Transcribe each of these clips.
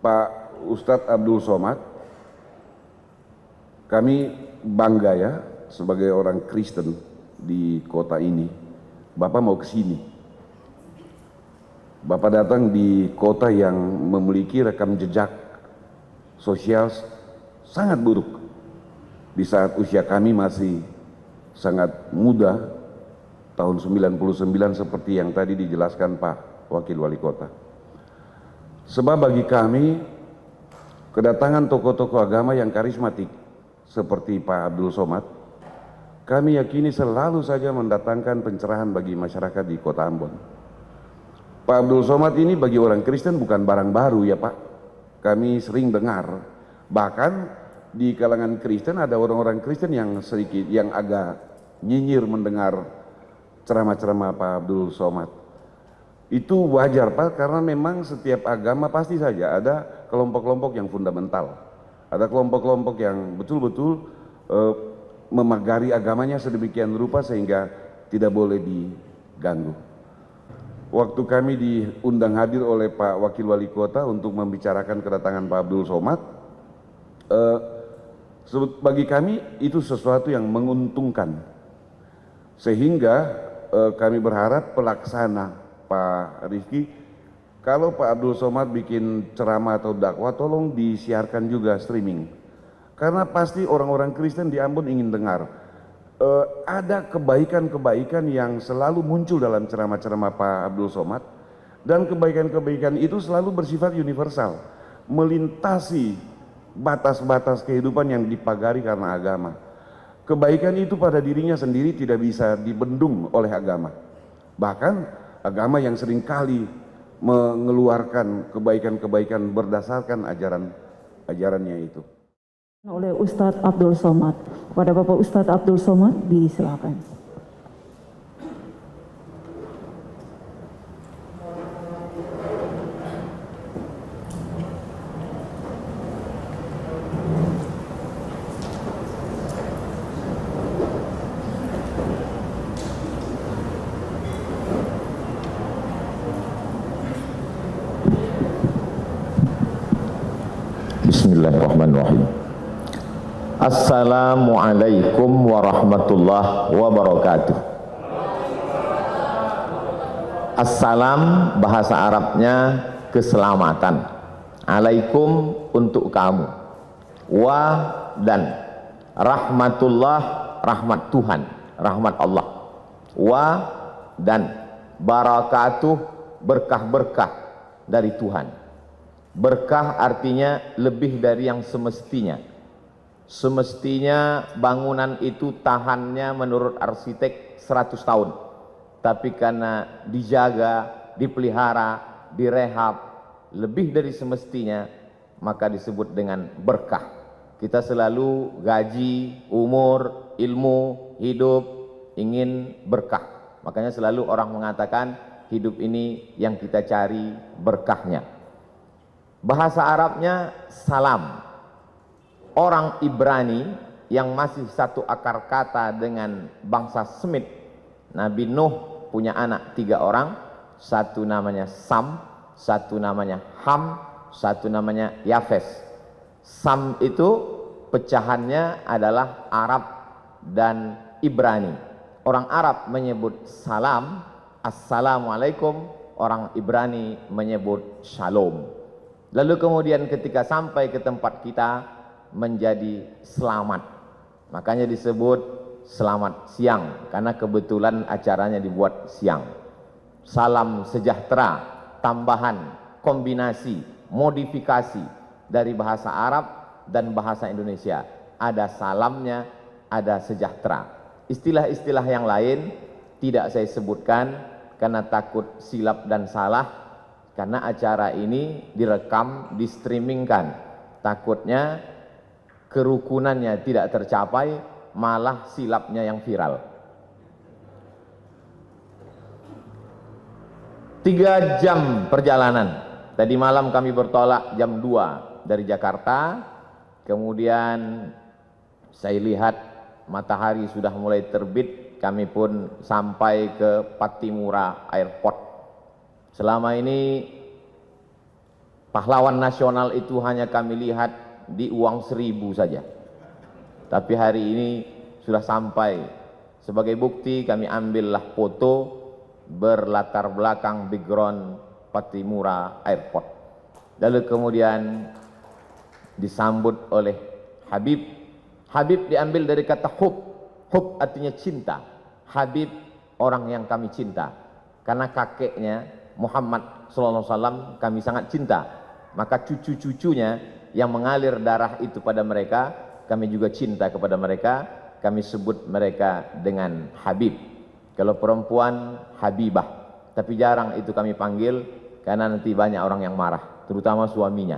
Pak Ustadz Abdul Somad, kami bangga ya sebagai orang Kristen di kota ini. Bapak mau ke sini. Bapak datang di kota yang memiliki rekam jejak sosial sangat buruk. Di saat usia kami masih sangat muda, tahun 99 seperti yang tadi dijelaskan Pak Wakil Wali Kota. Sebab bagi kami, kedatangan tokoh-tokoh agama yang karismatik seperti Pak Abdul Somad, kami yakini selalu saja mendatangkan pencerahan bagi masyarakat di Kota Ambon. Pak Abdul Somad ini bagi orang Kristen bukan barang baru ya Pak. Kami sering dengar, bahkan di kalangan Kristen ada orang-orang Kristen yang sedikit, yang agak nyinyir mendengar ceramah-ceramah Pak Abdul Somad. Itu wajar Pak, karena memang setiap agama pasti saja ada kelompok-kelompok yang fundamental. Ada kelompok-kelompok yang betul-betul memagari agamanya sedemikian rupa sehingga tidak boleh diganggu. Waktu kami diundang hadir oleh Pak Wakil Wali Kota untuk membicarakan kedatangan Pak Abdul Somad, bagi kami itu sesuatu yang menguntungkan. Sehingga kami berharap pelaksana Pak Rifki, kalau Pak Abdul Somad bikin ceramah atau dakwah, tolong disiarkan juga streaming. Karena pasti orang-orang Kristen di Ambon ingin dengar. Ada kebaikan-kebaikan yang selalu muncul dalam ceramah-ceramah Pak Abdul Somad, dan kebaikan-kebaikan itu selalu bersifat universal, melintasi batas-batas kehidupan yang dipagari karena agama. Kebaikan itu pada dirinya sendiri tidak bisa dibendung oleh agama. Bahkan agama yang seringkali mengeluarkan kebaikan-kebaikan berdasarkan ajarannya itu. Oleh Ustadz Abdul Somad. Kepada Bapak Ustadz Abdul Somad, disilakan. Bismillahirrahmanirrahim. Assalamualaikum warahmatullahi wabarakatuh. Assalam bahasa Arabnya keselamatan. Alaikum untuk kamu. Wa dan rahmatullah, rahmat Tuhan, rahmat Allah. Wa dan barakatuh, berkah-berkah dari Tuhan. Berkah artinya lebih dari yang semestinya. Semestinya bangunan itu tahannya menurut arsitek 100 tahun. Tapi karena dijaga, dipelihara, direhab lebih dari semestinya, maka disebut dengan berkah. Kita selalu gaji, umur, ilmu, hidup ingin berkah. Makanya selalu orang mengatakan hidup ini yang kita cari berkahnya. Bahasa Arabnya salam. Orang Ibrani yang masih satu akar kata dengan bangsa Semit. Nabi Nuh punya anak 3 orang, satu namanya Sam, satu namanya Ham, satu namanya Yafes. Sam itu pecahannya adalah Arab dan Ibrani. Orang Arab menyebut salam, assalamualaikum, orang Ibrani menyebut shalom. Lalu kemudian ketika sampai ke tempat kita menjadi selamat, makanya disebut selamat siang karena kebetulan acaranya dibuat siang. Salam sejahtera, tambahan, kombinasi, modifikasi dari bahasa Arab dan bahasa Indonesia. Ada salamnya, ada sejahtera. Istilah-istilah yang lain tidak saya sebutkan karena takut silap dan salah, karena acara ini direkam, di-streamingkan. Takutnya kerukunannya tidak tercapai, malah silapnya yang viral. 3 jam perjalanan. Tadi malam kami bertolak jam 2 dari Jakarta. Kemudian saya lihat matahari sudah mulai terbit. Kami pun sampai ke Pattimura Airport. Selama ini Pahlawan nasional itu hanya kami lihat di uang 1.000 saja. Tapi hari ini sudah sampai. Sebagai bukti kami ambillah foto berlatar belakang background Pattimura Airport. Lalu kemudian disambut oleh Habib. Habib diambil dari kata hub. Hub artinya cinta. Habib orang yang kami cinta. Karena kakeknya Muhammad SAW kami sangat cinta. Maka cucu-cucunya yang mengalir darah itu pada mereka, kami juga cinta kepada mereka. Kami sebut mereka dengan Habib. Kalau perempuan Habibah. Tapi jarang itu kami panggil karena nanti banyak orang yang marah, terutama suaminya.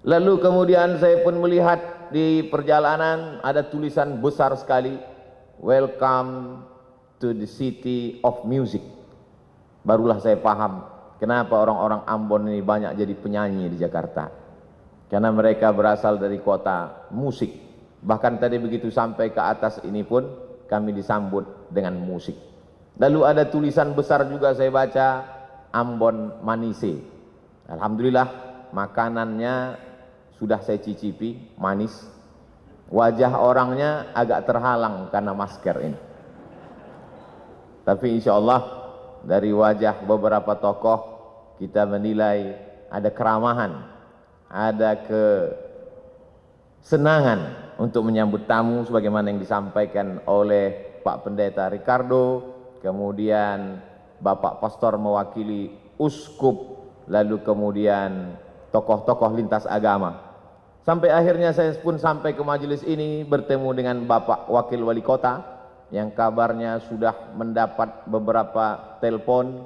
Lalu kemudian saya pun melihat di perjalanan ada tulisan besar sekali, "Welcome to the city of music." Barulah saya paham kenapa orang-orang Ambon ini banyak jadi penyanyi di Jakarta. Karena mereka berasal dari kota musik. Bahkan tadi begitu sampai ke atas ini pun kami disambut dengan musik. Lalu ada tulisan besar juga saya baca, Ambon Manise. Alhamdulillah makanannya sudah saya cicipi, manis. Wajah orangnya agak terhalang karena masker ini. Tapi insya Allah dari wajah beberapa tokoh kita menilai ada keramahan, ada kesenangan untuk menyambut tamu sebagaimana yang disampaikan oleh Pak Pendeta Ricardo, kemudian Bapak Pastor mewakili uskup, lalu kemudian tokoh-tokoh lintas agama. Sampai akhirnya saya pun sampai ke majelis ini bertemu dengan Bapak Wakil Wali Kota yang kabarnya sudah mendapat beberapa telepon,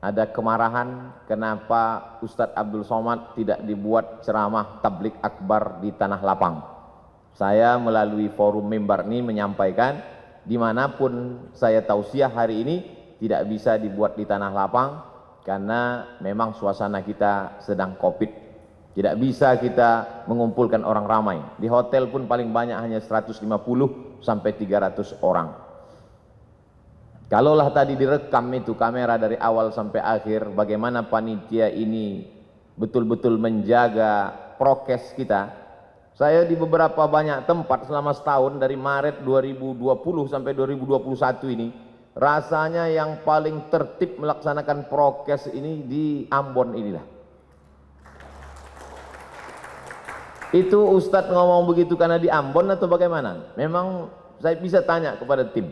ada kemarahan kenapa Ustadz Abdul Somad tidak dibuat ceramah tablik akbar di Tanah Lapang. Saya melalui forum mimbar ini menyampaikan dimanapun saya tausiah hari ini tidak bisa dibuat di Tanah Lapang karena memang suasana kita sedang COVID. Tidak bisa kita mengumpulkan orang ramai. Di hotel pun paling banyak hanya 150 sampai 300 orang. Kalaulah tadi direkam itu kamera dari awal sampai akhir, bagaimana panitia ini betul-betul menjaga prokes kita. Saya di beberapa banyak tempat selama setahun dari Maret 2020 sampai 2021 ini, rasanya yang paling tertib melaksanakan prokes ini di Ambon inilah. Itu Ustadz ngomong begitu karena di Ambon atau bagaimana? Memang saya bisa tanya kepada tim.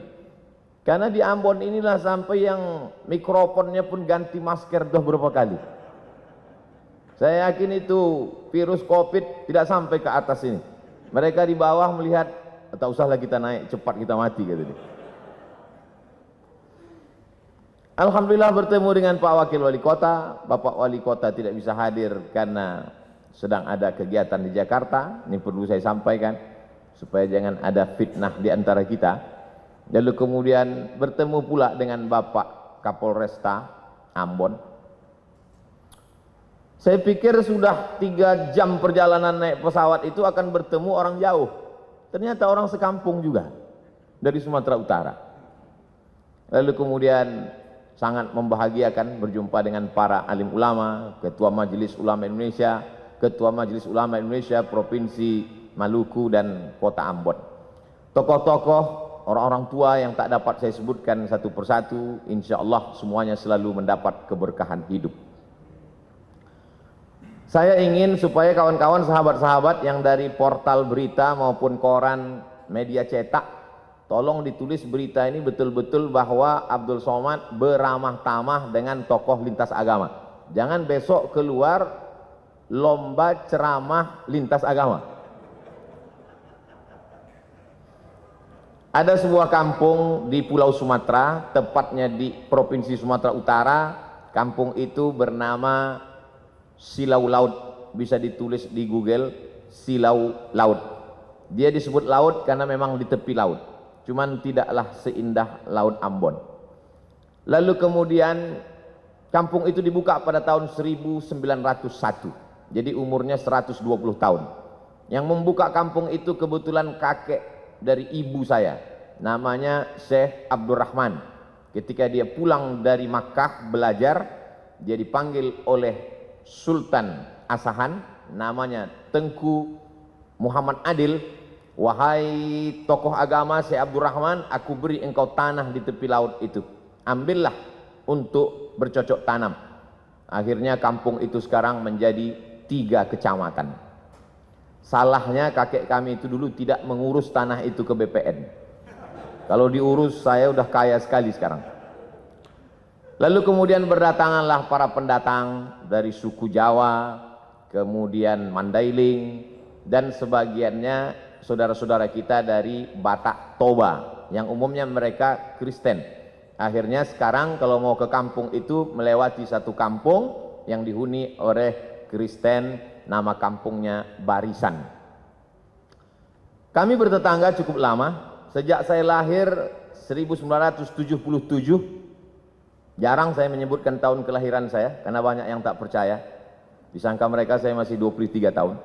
Karena di Ambon inilah sampai yang mikrofonnya pun ganti masker dah berapa kali. Saya yakin itu virus COVID tidak sampai ke atas ini. Mereka di bawah melihat, tak usahlah kita naik, cepat kita mati gitu. Alhamdulillah bertemu dengan Pak Wakil Wali Kota. Bapak Wali Kota tidak bisa hadir karena sedang ada kegiatan di Jakarta. Ini perlu saya sampaikan supaya jangan ada fitnah di antara kita. Lalu kemudian bertemu pula dengan Bapak Kapolresta Ambon. Saya pikir sudah 3 jam perjalanan naik pesawat itu akan bertemu orang jauh. Ternyata orang sekampung juga dari Sumatera Utara. Lalu kemudian sangat membahagiakan berjumpa dengan para alim ulama, Ketua Majelis Ulama Indonesia, Ketua Majelis Ulama Indonesia Provinsi Maluku dan Kota Ambon. Tokoh-tokoh, orang-orang tua yang tak dapat saya sebutkan satu persatu, insya Allah semuanya selalu mendapat keberkahan hidup. Saya ingin supaya kawan-kawan sahabat-sahabat yang dari portal berita maupun koran media cetak, tolong ditulis berita ini betul-betul bahwa Abdul Somad beramah tamah dengan tokoh lintas agama. Jangan besok keluar lomba ceramah lintas agama. Ada sebuah kampung di Pulau Sumatera, tepatnya di Provinsi Sumatera Utara. Kampung itu bernama Silau Laut, bisa ditulis di Google, Silau Laut. Dia disebut laut karena memang di tepi laut, cuman tidaklah seindah Laut Ambon. Lalu kemudian kampung itu dibuka pada tahun 1901, jadi umurnya 120 tahun. Yang membuka kampung itu kebetulan kakek dari ibu saya, namanya Syekh Abdurrahman. Ketika dia pulang dari Makkah belajar, dia dipanggil oleh Sultan Asahan, namanya Tengku Muhammad Adil, wahai tokoh agama Syekh Abdurrahman, aku beri engkau tanah di tepi laut itu, ambillah untuk bercocok tanam. Akhirnya kampung itu sekarang menjadi 3 kecamatan. Salahnya kakek kami itu dulu tidak mengurus tanah itu ke BPN. Kalau diurus saya udah kaya sekali sekarang. Lalu kemudian berdatanganlah para pendatang dari suku Jawa, kemudian Mandailing, dan sebagiannya saudara-saudara kita dari Batak Toba, yang umumnya mereka Kristen. Akhirnya sekarang kalau mau ke kampung itu melewati satu kampung yang dihuni oleh Kristen, nama kampungnya Barisan. Kami bertetangga cukup lama, sejak saya lahir 1977. Jarang saya menyebutkan tahun kelahiran saya karena banyak yang tak percaya. Disangka mereka saya masih 23 tahun.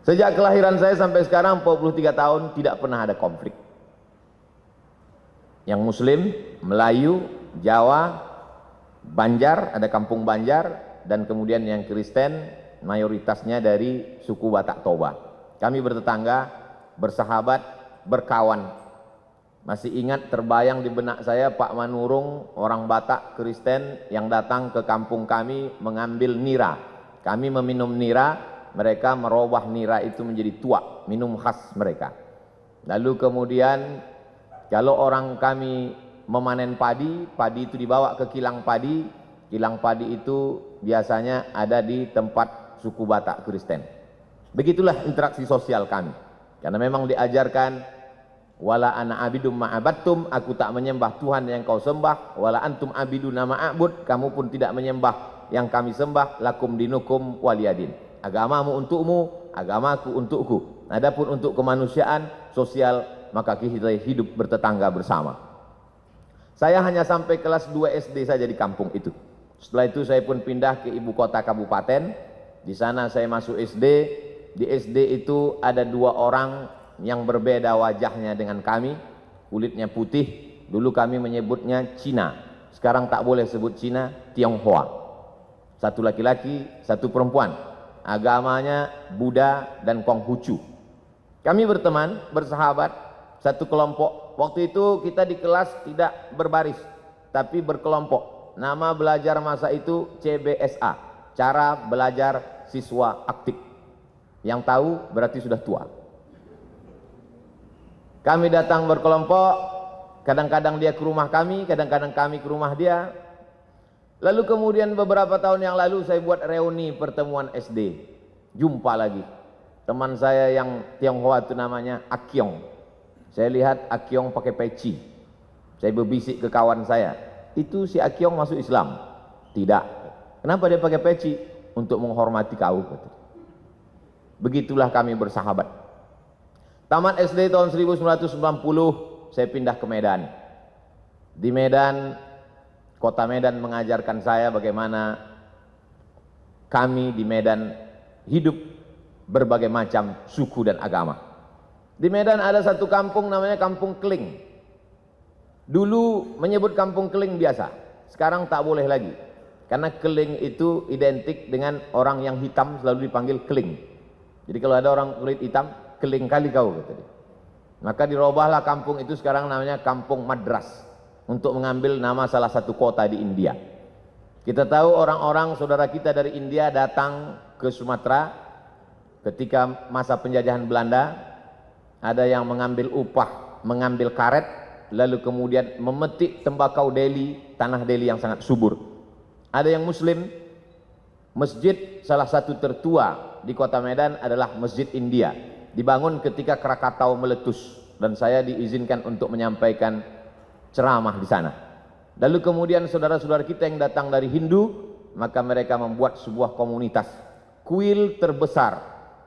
Sejak kelahiran saya sampai sekarang 43 tahun tidak pernah ada konflik. Yang Muslim, Melayu, Jawa, Banjar, ada kampung Banjar, dan kemudian yang Kristen mayoritasnya dari suku Batak Toba. Kami bertetangga, bersahabat, berkawan. Masih ingat terbayang di benak saya Pak Manurung, orang Batak Kristen yang datang ke kampung kami mengambil nira. Kami meminum nira, mereka merubah nira itu menjadi tuak, minum khas mereka. Lalu kemudian kalau orang kami memanen padi, padi itu dibawa ke kilang padi. Kilang padi itu biasanya ada di tempat suku Batak Kristen. Begitulah interaksi sosial kami. Karena memang diajarkan, wala ana abidum ma'abattum, aku tak menyembah Tuhan yang kau sembah, wala antum abiduna ma'abud, kamu pun tidak menyembah yang kami sembah, lakum dinukum waliyadin. Agamamu untukmu, agamaku untukku. Adapun untuk kemanusiaan, sosial, maka kita hidup bertetangga bersama. Saya hanya sampai kelas 2 SD saja di kampung itu. Setelah itu saya pun pindah ke ibu kota kabupaten. Di sana saya masuk SD. Di SD itu ada 2 orang yang berbeda wajahnya dengan kami, kulitnya putih. Dulu kami menyebutnya Cina, sekarang tak boleh sebut Cina, Tionghoa. Satu laki-laki, satu perempuan, agamanya Buddha dan Konghucu. Kami berteman, bersahabat, satu kelompok. Waktu itu kita di kelas tidak berbaris, tapi berkelompok. Nama belajar masa itu CBSA, cara belajar siswa aktif. Yang tahu berarti sudah tua. Kami datang berkelompok, kadang-kadang dia ke rumah kami, kadang-kadang kami ke rumah dia. Lalu kemudian beberapa tahun yang lalu saya buat reuni pertemuan SD. Jumpa lagi. Teman saya yang Tionghoa itu namanya Akyong. Saya lihat Akyong pakai peci. Saya berbisik ke kawan saya, itu si Akyong masuk Islam? Tidak. Kenapa dia pakai peci? Untuk menghormati kau. Begitulah kami bersahabat. Tamat SD tahun 1990, saya pindah ke Medan. Di Medan, kota Medan mengajarkan saya bagaimana kami di Medan hidup berbagai macam suku dan agama. Di Medan ada satu kampung namanya Kampung Keling. Dulu menyebut Kampung Keling biasa, sekarang tak boleh lagi. Karena Keling itu identik dengan orang yang hitam selalu dipanggil Keling. Jadi kalau ada orang kulit hitam, keling kali kau, kata dia. Maka dirubahlah kampung itu sekarang namanya Kampung Madras, untuk mengambil nama salah satu kota di India. Kita tahu orang-orang saudara kita dari India datang ke Sumatera ketika masa penjajahan Belanda. Ada yang mengambil upah, mengambil karet, lalu kemudian memetik tembakau Delhi, tanah Delhi yang sangat subur. Ada yang Muslim. Masjid salah satu tertua di kota Medan adalah Masjid India. Dibangun ketika Krakatau meletus dan saya diizinkan untuk menyampaikan ceramah di sana. Lalu kemudian saudara-saudara kita yang datang dari Hindu, maka mereka membuat sebuah komunitas. Kuil terbesar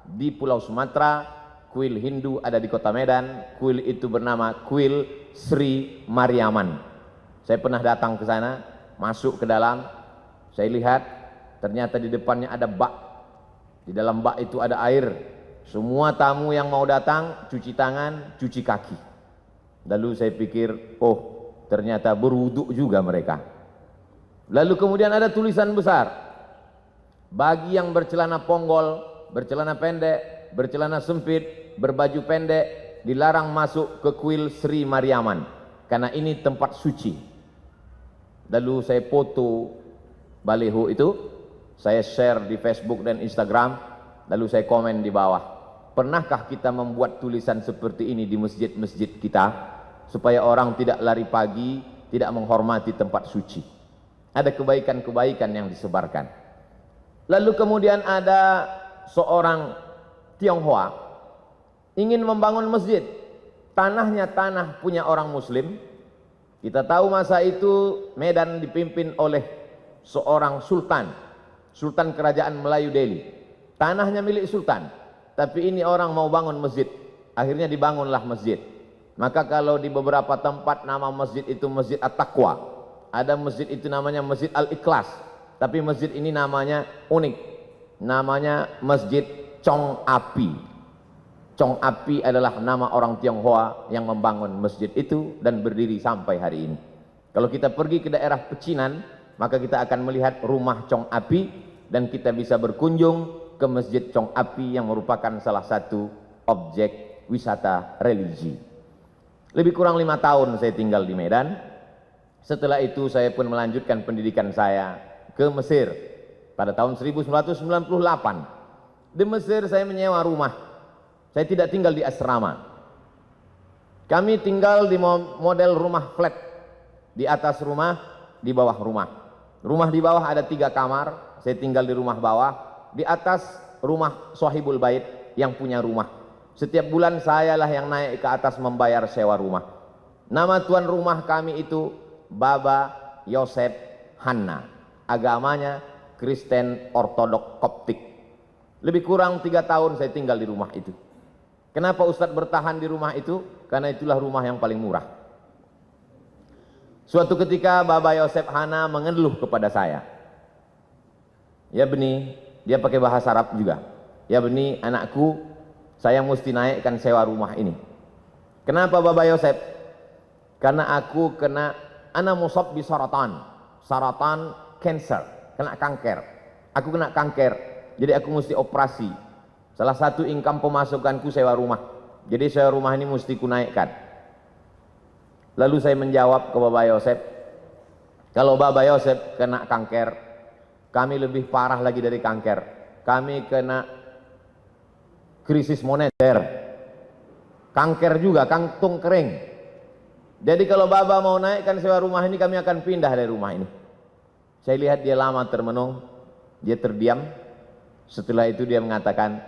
di Pulau Sumatera, kuil Hindu ada di kota Medan. Kuil itu bernama Kuil Sri Mariaman. Saya pernah datang ke sana, masuk ke dalam, saya lihat ternyata di depannya ada bak. Di dalam bak itu ada air. Semua tamu yang mau datang cuci tangan, cuci kaki. Lalu saya pikir, oh ternyata berwuduk juga mereka. Lalu kemudian ada tulisan besar, Bagi yang bercelana ponggol, bercelana pendek, bercelana sempit, berbaju pendek, dilarang masuk ke kuil Sri Mariaman, karena ini tempat suci. Lalu saya foto baliho itu, saya share di Facebook dan Instagram, lalu saya komen di bawah, pernahkah kita membuat tulisan seperti ini di masjid-masjid kita, supaya orang tidak lari pagi, tidak menghormati tempat suci. Ada kebaikan-kebaikan yang disebarkan. Lalu kemudian ada seorang Tionghoa ingin membangun masjid. Tanahnya tanah punya orang Muslim. Kita tahu masa itu Medan dipimpin oleh seorang sultan, sultan kerajaan Melayu Delhi. Tanahnya milik sultan, tapi ini orang mau bangun masjid. Akhirnya dibangunlah masjid. Maka kalau di beberapa tempat nama masjid itu Masjid At-Taqwa, ada masjid itu namanya Masjid Al-Ikhlas. Tapi masjid ini namanya unik, namanya Masjid Chong Api. Chong Api adalah nama orang Tionghoa yang membangun masjid itu dan berdiri sampai hari ini. Kalau kita pergi ke daerah Pecinan, maka kita akan melihat rumah Chong Api dan kita bisa berkunjung ke Masjid Chong Api yang merupakan salah satu objek wisata religi. Lebih kurang 5 tahun saya tinggal di Medan. Setelah itu saya pun melanjutkan pendidikan saya ke Mesir pada tahun 1998. Di Mesir saya menyewa rumah. Saya tidak tinggal di asrama. Kami tinggal di model rumah flat. Di atas rumah, di bawah rumah. Rumah di bawah ada 3 kamar. Saya tinggal di rumah bawah. Di atas rumah Sohibul Bait yang punya rumah. Setiap bulan sayalah yang naik ke atas membayar sewa rumah. Nama tuan rumah kami itu Baba Yosef Hanna. Agamanya Kristen Ortodok Koptik. Lebih kurang 3 tahun saya tinggal di rumah itu. Kenapa Ustadz bertahan di rumah itu? Karena itulah rumah yang paling murah. Suatu ketika Baba Yosef Hanna mengeluh kepada saya. Ya Beni, dia pakai bahasa Arab juga. Ya Beni, anakku, saya mesti naikkan sewa rumah ini. Kenapa Baba Yosef? Karena aku kena ana musab bi saratan. Saratan cancer, kena kanker. Aku kena kanker, jadi aku mesti operasi. Salah satu income pemasukanku sewa rumah. Jadi sewa rumah ini mesti kunaikkan. Lalu saya menjawab ke Baba Yosef, kalau Baba Yosef kena kanker, kami lebih parah lagi dari kanker. Kami kena krisis moneter. Kanker juga, kantung kering. Jadi kalau Baba mau naikkan sewa rumah ini, kami akan pindah dari rumah ini. Saya lihat dia lama termenung, dia terdiam. Setelah itu dia mengatakan,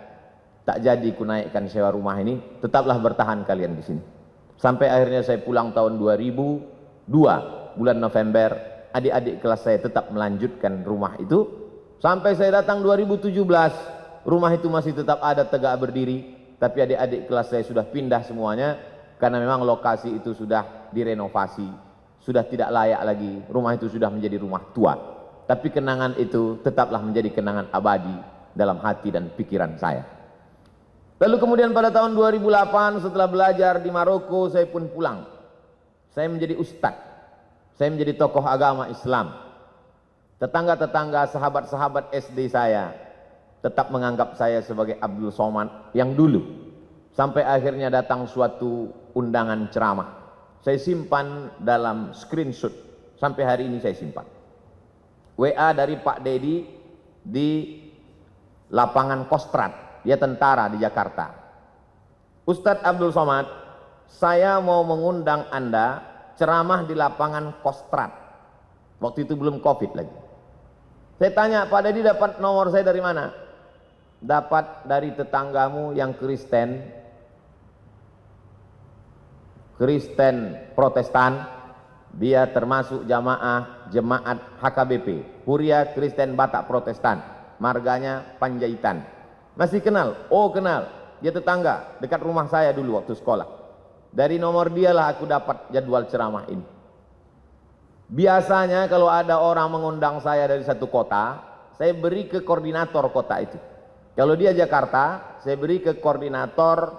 tak jadi ku naikkan sewa rumah ini, tetaplah bertahan kalian di sini. Sampai akhirnya saya pulang tahun 2002, bulan November, adik-adik kelas saya tetap melanjutkan rumah itu. Sampai saya datang 2017, rumah itu masih tetap ada tegak berdiri, tapi adik-adik kelas saya sudah pindah semuanya, karena memang lokasi itu sudah direnovasi. Sudah tidak layak lagi, rumah itu sudah menjadi rumah tua. Tapi kenangan itu tetaplah menjadi kenangan abadi dalam hati dan pikiran saya. Lalu kemudian pada tahun 2008 setelah belajar di Maroko, saya pun pulang. Saya menjadi ustadz. Saya menjadi tokoh agama Islam. Tetangga-tetangga, sahabat-sahabat SD saya tetap menganggap saya sebagai Abdul Somad yang dulu. Sampai akhirnya datang suatu undangan ceramah. Saya simpan dalam screenshot, sampai hari ini saya simpan. WA dari Pak Dedi di lapangan Kostrad, dia tentara di Jakarta. Ustadz Abdul Somad, saya mau mengundang Anda ceramah di lapangan Kostrad. Waktu itu belum COVID lagi. Saya tanya, Pak Dedi dapat nomor saya dari mana? Dapat dari tetanggamu yang Kristen Protestan, dia termasuk jemaat HKBP, Huria Kristen Batak Protestan, marganya Panjaitan. Masih kenal? Oh kenal, dia tetangga, dekat rumah saya dulu waktu sekolah. Dari nomor dialah aku dapat jadwal ceramah ini. Biasanya kalau ada orang mengundang saya dari satu kota, saya beri ke koordinator kota itu. Kalau dia Jakarta, saya beri ke koordinator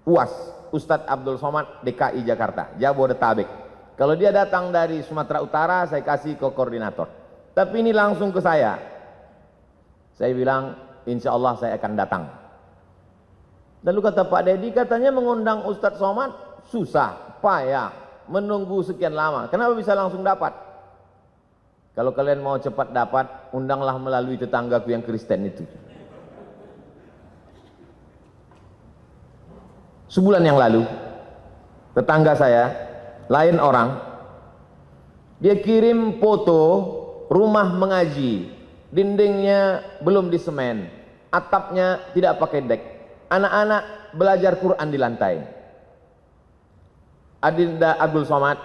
UAS, Ustadz Abdul Somad DKI Jakarta, Jabodetabek. Kalau dia datang dari Sumatera Utara, saya kasih ke koordinator. Tapi ini langsung ke saya. Saya bilang, insya Allah saya akan datang. Lalu kata Pak Dedi, katanya mengundang Ustadz Somad susah, payah, menunggu sekian lama. Kenapa bisa langsung dapat? Kalau kalian mau cepat dapat, undanglah melalui tetanggaku yang Kristen itu. Sebulan yang lalu, tetangga saya, lain orang, dia kirim foto rumah mengaji, dindingnya belum disemen, atapnya tidak pakai dek, anak-anak belajar Quran di lantai. Adinda Abdul Somad,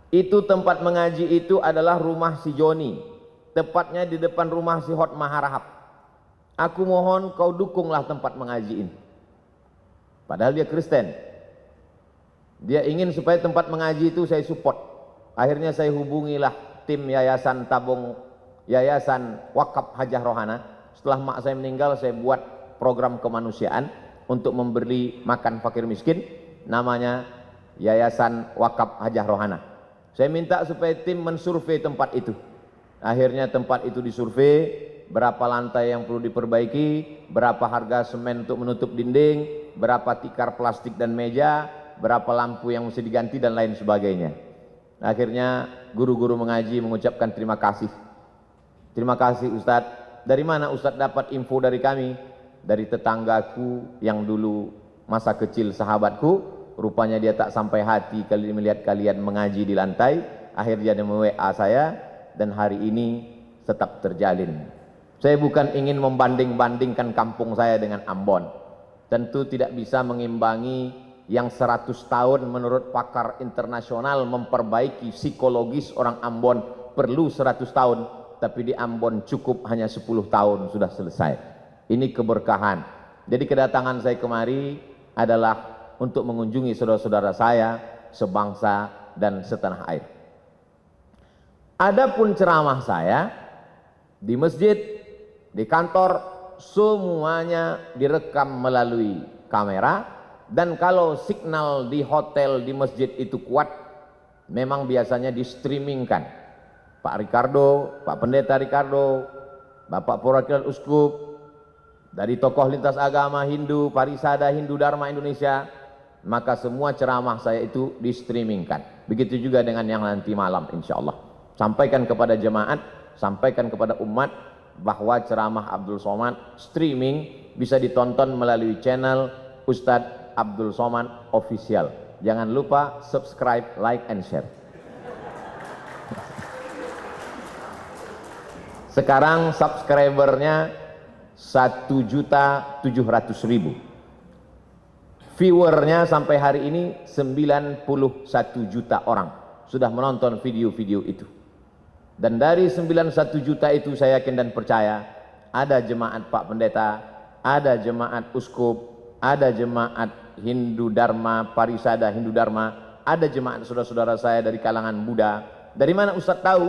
itu tempat mengaji itu adalah rumah si Joni, tepatnya di depan rumah si Hot Maharahap. Aku mohon kau dukunglah tempat mengaji ini. Padahal dia Kristen. Dia ingin supaya tempat mengaji itu saya support. Akhirnya saya hubungilah tim Yayasan Tabung, Yayasan Wakaf Hajah Rohana. Setelah mak saya meninggal, saya buat program kemanusiaan untuk memberi makan fakir miskin. Namanya Yayasan Wakaf Hajah Rohana. Saya minta supaya tim mensurvei tempat itu. Akhirnya tempat itu disurvei, berapa lantai yang perlu diperbaiki, berapa harga semen untuk menutup dinding, berapa tikar plastik dan meja, berapa lampu yang mesti diganti dan lain sebagainya. Akhirnya guru-guru mengaji mengucapkan terima kasih. Terima kasih Ustadz. Dari mana Ustadz dapat info dari kami? Dari tetanggaku yang dulu masa kecil sahabatku. Rupanya dia tak sampai hati kali melihat kalian mengaji di lantai. Akhirnya dia WA saya dan hari ini tetap terjalin. Saya bukan ingin membanding-bandingkan kampung saya dengan Ambon. Tentu tidak bisa mengimbangi yang 100 tahun menurut pakar internasional memperbaiki psikologis orang Ambon perlu 100 tahun. Tapi di Ambon cukup hanya 10 tahun sudah selesai. Ini keberkahan. Jadi kedatangan saya kemari adalah untuk mengunjungi saudara-saudara saya sebangsa dan setanah air. Adapun ceramah saya di masjid, di kantor, semuanya direkam melalui kamera. Dan kalau signal di hotel, di masjid itu kuat, memang biasanya di streamingkan. Pak Ricardo, Pak Pendeta Ricardo, Bapak Perwakilan Uskup, dari tokoh lintas agama Hindu, Parisada Hindu Dharma Indonesia, maka semua ceramah saya itu di streamingkan. Begitu juga dengan yang nanti malam insya Allah. Sampaikan kepada jemaat, sampaikan kepada umat bahwa ceramah Abdul Somad streaming bisa ditonton melalui channel Ustadz Abdul Somad Official. Jangan lupa subscribe, like, and share. Sekarang subscribernya 1.700.000. Viewernya sampai hari ini 91 juta orang sudah menonton video-video itu. Dan dari 91 juta itu saya yakin dan percaya ada jemaat Pak Pendeta, ada jemaat Uskup, ada jemaat Hindu Dharma, Parisada Hindu Dharma, ada jemaat saudara-saudara saya dari kalangan Buddha. Dari mana Ustadz tahu?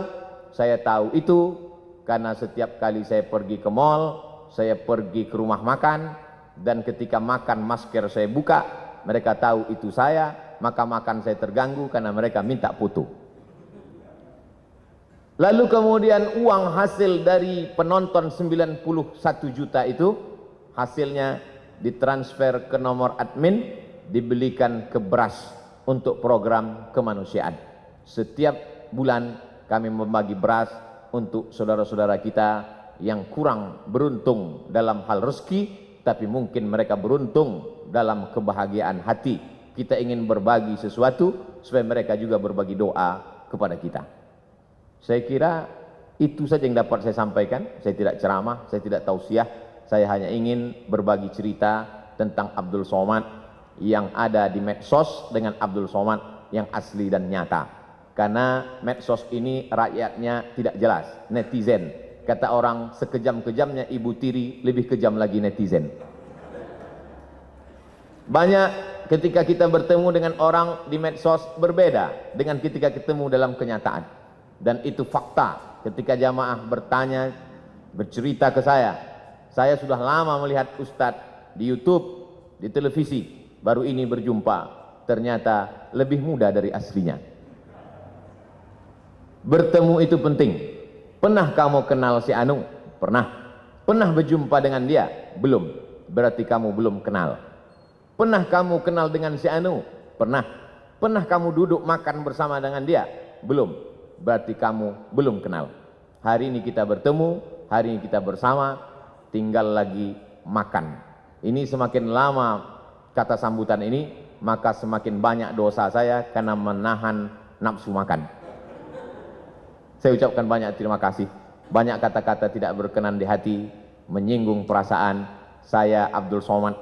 Saya tahu itu karena setiap kali saya pergi ke mall, saya pergi ke rumah makan, dan ketika makan masker saya buka, mereka tahu itu saya, maka makan saya terganggu karena mereka minta foto. Lalu kemudian uang hasil dari penonton 91 juta itu, hasilnya ditransfer ke nomor admin, dibelikan ke beras untuk program kemanusiaan. Setiap bulan kami membagi beras untuk saudara-saudara kita yang kurang beruntung dalam hal rezeki, tapi mungkin mereka beruntung dalam kebahagiaan hati. Kita ingin berbagi sesuatu supaya mereka juga berbagi doa kepada kita. Saya kira itu saja yang dapat saya sampaikan. Saya tidak ceramah, saya tidak tausiah. Saya hanya ingin berbagi cerita tentang Abdul Somad yang ada di medsos dengan Abdul Somad yang asli dan nyata. Karena medsos ini rakyatnya tidak jelas, netizen. Kata orang, sekejam-kejamnya Ibu Tiri, lebih kejam lagi netizen. Banyak ketika kita bertemu dengan orang di medsos berbeda dengan ketika ketemu dalam kenyataan. Dan itu fakta. Ketika jamaah bertanya, bercerita ke saya sudah lama melihat Ustadz di YouTube, di televisi, baru ini berjumpa. Ternyata lebih muda dari aslinya. Bertemu itu penting. Pernah kamu kenal si Anu? Pernah. Pernah berjumpa dengan dia? Belum. Berarti kamu belum kenal. Pernah kamu kenal dengan si Anu? Pernah. Pernah kamu duduk makan bersama dengan dia? Belum. Berarti kamu belum kenal. Hari ini kita bertemu, hari ini kita bersama, tinggal lagi makan. Ini semakin lama kata sambutan ini, maka semakin banyak dosa saya karena menahan nafsu makan. Saya ucapkan banyak terima kasih. Banyak kata-kata tidak berkenan di hati, menyinggung perasaan. Saya Abdul Somad,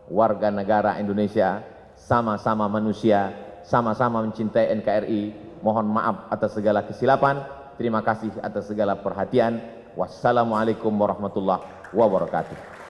warga negara Indonesia, sama-sama manusia, sama-sama mencintai NKRI. Mohon maaf atas segala kesilapan. Terima kasih atas segala perhatian. Wassalamualaikum warahmatullahi wabarakatuh.